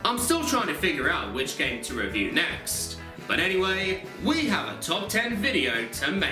I'm still trying to figure out which game to review next. But anyway, we have a top 10 video to make.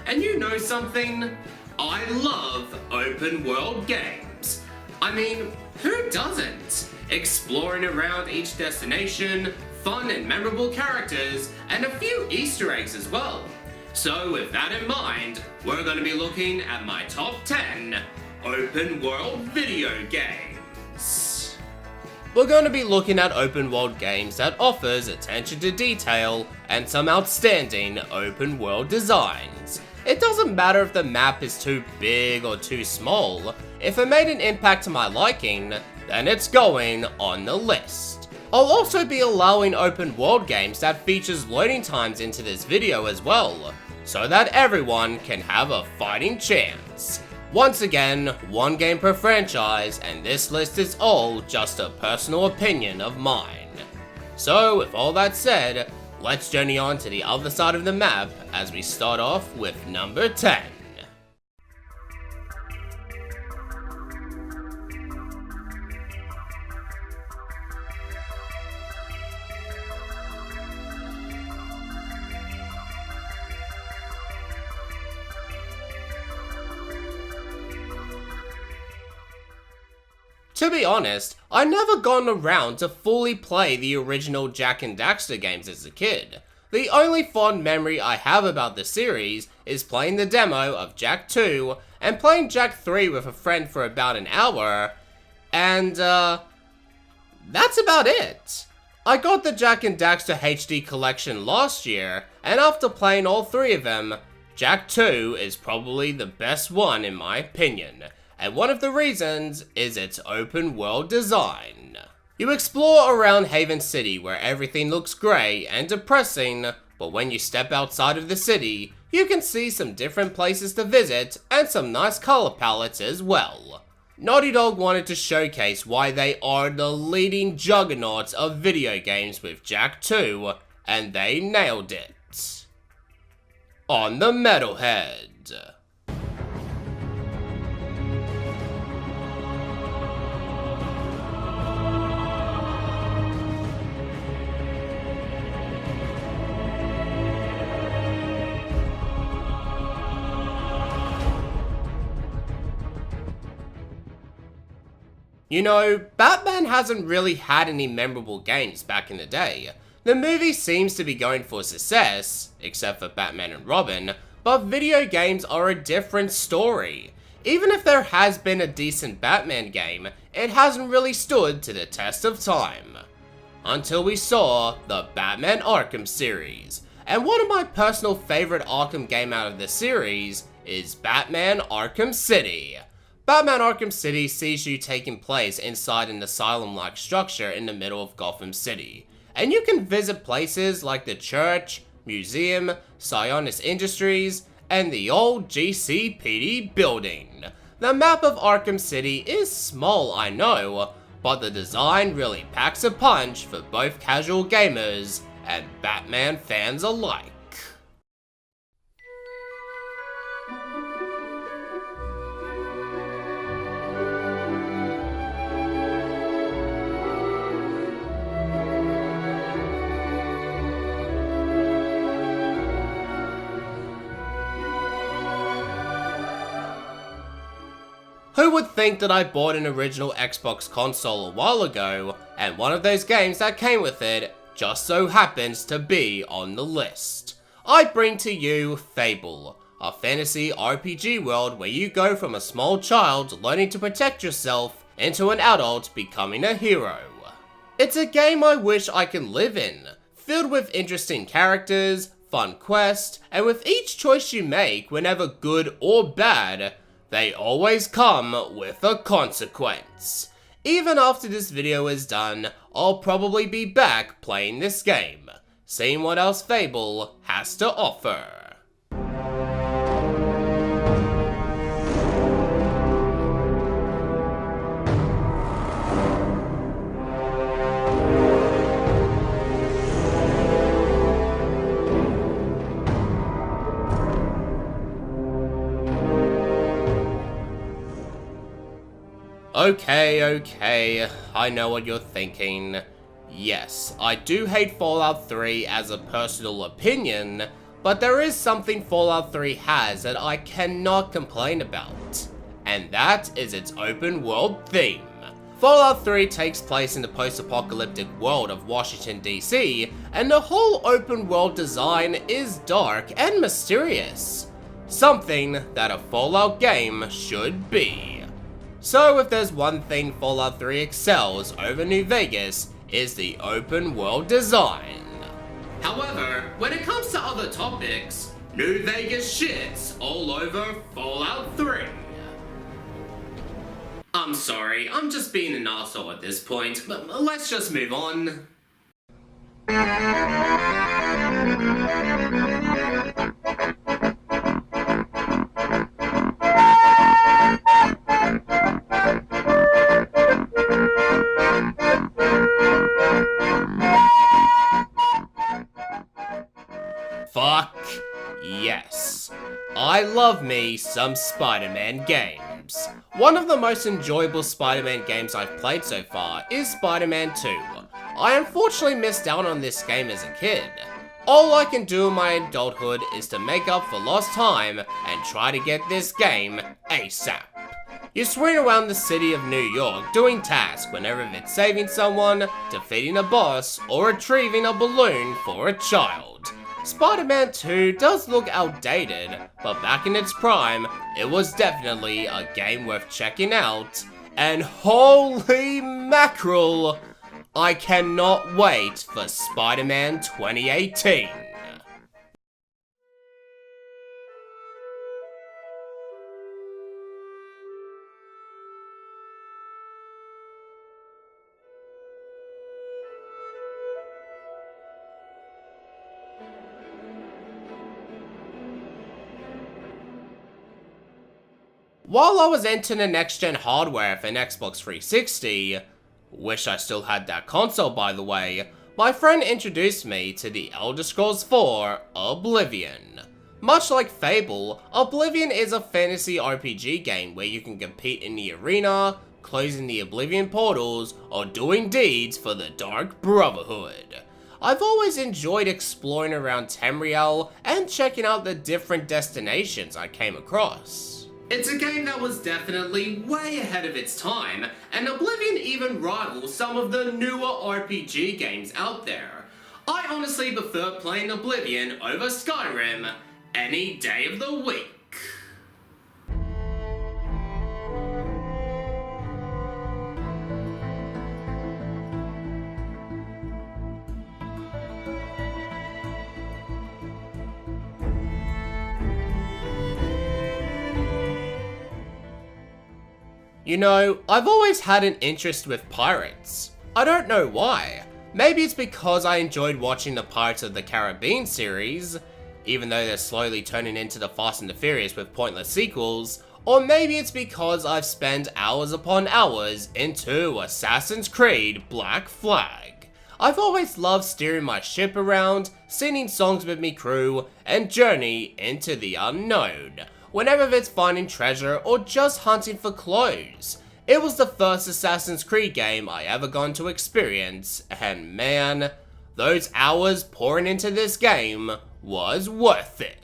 And you know something? I love open world games. I mean, who doesn't? Exploring around each destination, fun and memorable characters, and a few Easter eggs as well. So with that in mind, we're going to be looking at my top 10 open world video games. We're going to be looking at open world games that offers attention to detail and some outstanding open world designs. It doesn't matter if the map is too big or too small. If it made an impact to my liking, then it's going on the list. I'll also be allowing open world games that features loading times into this video as well, so that everyone can have a fighting chance. Once again, one game per franchise, and this list is all just a personal opinion of mine. So with all that said, let's journey on to the other side of the map as we start off with number 10. To be honest, I never got around to fully play the original Jak and Daxter games as a kid. The only fond memory I have about the series is playing the demo of Jak 2 and playing Jak 3 with a friend for about an hour, and that's about it. I got the Jak and Daxter HD collection last year, and after playing all three of them, Jak 2 is probably the best one in my opinion. And one of the reasons is its open world design. You explore around Haven City where everything looks grey and depressing, but when you step outside of the city, you can see some different places to visit and some nice color palettes as well. Naughty Dog wanted to showcase why they are the leading juggernauts of video games with Jak 2, and they nailed it. On the Metalhead. You know, Batman hasn't really had any memorable games back in the day. The movie seems to be going for success, except for Batman and Robin, but video games are a different story. Even if there has been a decent Batman game, it hasn't really stood to the test of time. Until we saw the Batman Arkham series. And one of my personal favorite Arkham game out of the series is Batman Arkham City. Batman Arkham City sees you taking place inside an asylum-like structure in the middle of Gotham City. And you can visit places like the church, museum, Sionis Industries, and the old GCPD building. The map of Arkham City is small, I know, but the design really packs a punch for both casual gamers and Batman fans alike. Who would think that I bought an original Xbox console a while ago, and one of those games that came with it just so happens to be on the list. I bring to you Fable, a fantasy RPG world where you go from a small child learning to protect yourself into an adult becoming a hero. It's a game I wish I could live in, filled with interesting characters, fun quests, and with each choice you make, whenever good or bad, they always come with a consequence. Even after this video is done, I'll probably be back playing this game, seeing what else Fable has to offer. Okay, I know what you're thinking. Yes, I do hate Fallout 3 as a personal opinion, but there is something Fallout 3 has that I cannot complain about, and that is its open world theme. Fallout 3 takes place in the post-apocalyptic world of Washington DC, and the whole open world design is dark and mysterious. Something that a Fallout game should be. So if there's one thing Fallout 3 excels over New Vegas, is the open world design. However, when it comes to other topics, New Vegas shits all over Fallout 3. I'm sorry, I'm just being an arsehole at this point, but let's just move on. Fuck yes. I love me some Spider-Man games. One of the most enjoyable Spider-Man games I've played so far is Spider-Man 2. I unfortunately missed out on this game as a kid. All I can do in my adulthood is to make up for lost time and try to get this game ASAP. You swing around the city of New York doing tasks whenever it's saving someone, defeating a boss, or retrieving a balloon for a child. Spider-Man 2 does look outdated, but back in its prime, it was definitely a game worth checking out, and holy mackerel, I cannot wait for Spider-Man 2018. While I was into the next-gen hardware for an Xbox 360, wish I still had that console by the way, my friend introduced me to the Elder Scrolls 4 Oblivion. Much like Fable, Oblivion is a fantasy RPG game where you can compete in the arena, closing the Oblivion portals, or doing deeds for the Dark Brotherhood. I've always enjoyed exploring around Tamriel and checking out the different destinations I came across. It's a game that was definitely way ahead of its time, and Oblivion even rivals some of the newer RPG games out there. I honestly prefer playing Oblivion over Skyrim any day of the week. You know, I've always had an interest with pirates. I don't know why. Maybe it's because I enjoyed watching the Pirates of the Caribbean series, even though they're slowly turning into the Fast and the Furious with pointless sequels, or maybe it's because I've spent hours upon hours into Assassin's Creed Black Flag. I've always loved steering my ship around, singing songs with me crew, and journey into the unknown. Whenever it's finding treasure or just hunting for clothes. It was the first Assassin's Creed game I ever got to experience, and man, those hours pouring into this game was worth it.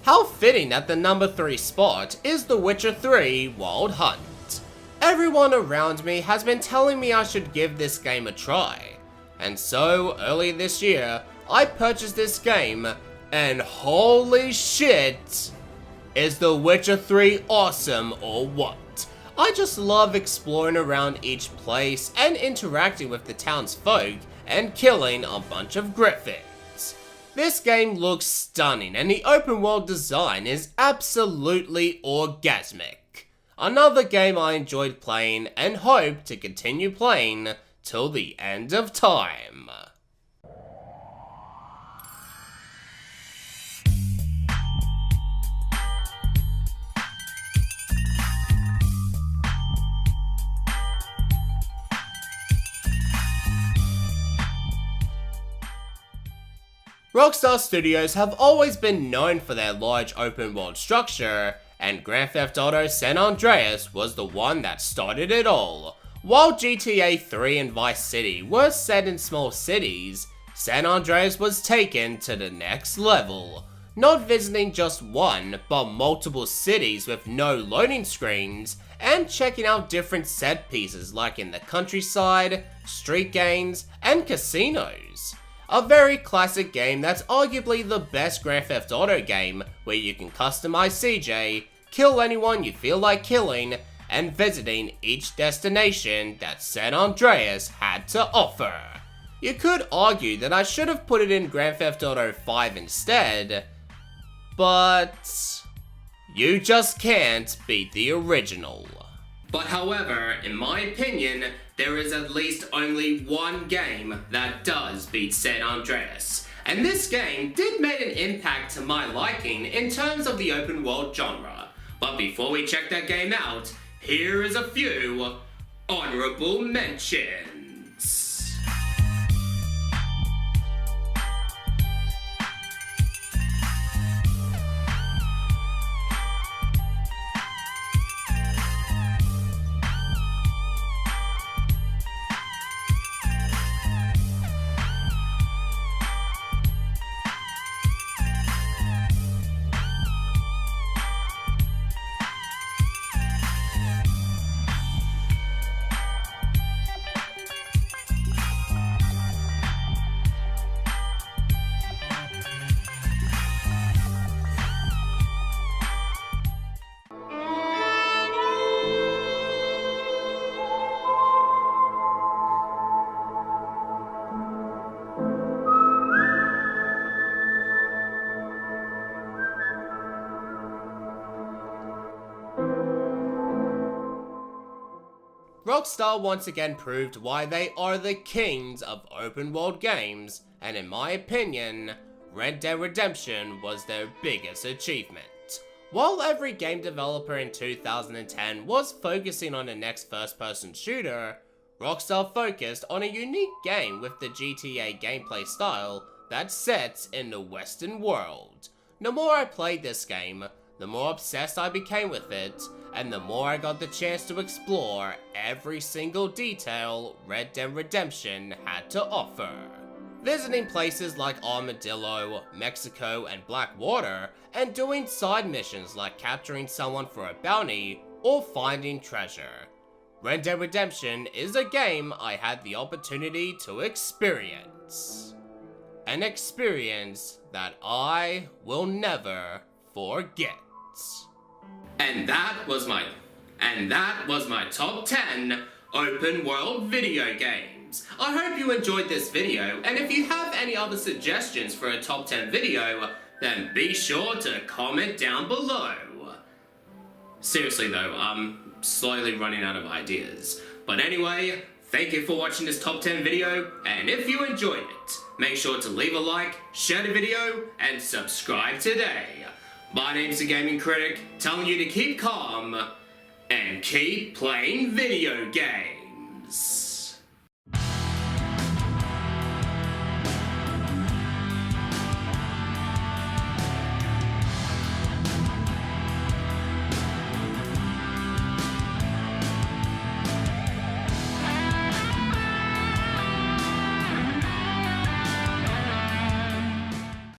How fitting that the number 3 spot is The Witcher 3 Wild Hunt. Everyone around me has been telling me I should give this game a try, and so earlier this year I purchased this game, and holy shit, is The Witcher 3 awesome or what? I just love exploring around each place and interacting with the townsfolk and killing a bunch of griffins. This game looks stunning and the open world design is absolutely orgasmic. Another game I enjoyed playing and hope to continue playing till the end of time. Rockstar Studios have always been known for their large open world structure, and Grand Theft Auto San Andreas was the one that started it all. While GTA 3 and Vice City were set in small cities, San Andreas was taken to the next level. Not visiting just one, but multiple cities with no loading screens, and checking out different set pieces like in the countryside, street games, and casinos. A very classic game that's arguably the best Grand Theft Auto game, where you can customize CJ, kill anyone you feel like killing, and visiting each destination that San Andreas had to offer. You could argue that I should have put it in Grand Theft Auto 5 instead, but you just can't beat the original. But however, in my opinion, there is at least only one game that does beat San Andreas. And this game did make an impact to my liking in terms of the open world genre. But before we check that game out, here is a few honorable mentions. Rockstar once again proved why they are the kings of open world games, and in my opinion, Red Dead Redemption was their biggest achievement. While every game developer in 2010 was focusing on the next first-person shooter, Rockstar focused on a unique game with the GTA gameplay style that sets in the Western world. The more I played this game, the more obsessed I became with it, and the more I got the chance to explore every single detail Red Dead Redemption had to offer. Visiting places like Armadillo, Mexico, and Blackwater, and doing side missions like capturing someone for a bounty or finding treasure. Red Dead Redemption is a game I had the opportunity to experience. An experience that I will never forget. And that was my top 10 open world video games. I hope you enjoyed this video, and if you have any other suggestions for a top 10 video, then be sure to comment down below. Seriously though, I'm slowly running out of ideas. But anyway, thank you for watching this top 10 video, and if you enjoyed it, make sure to leave a like, share the video, and subscribe today. My name's the Gaming Critic, telling you to keep calm and keep playing video games.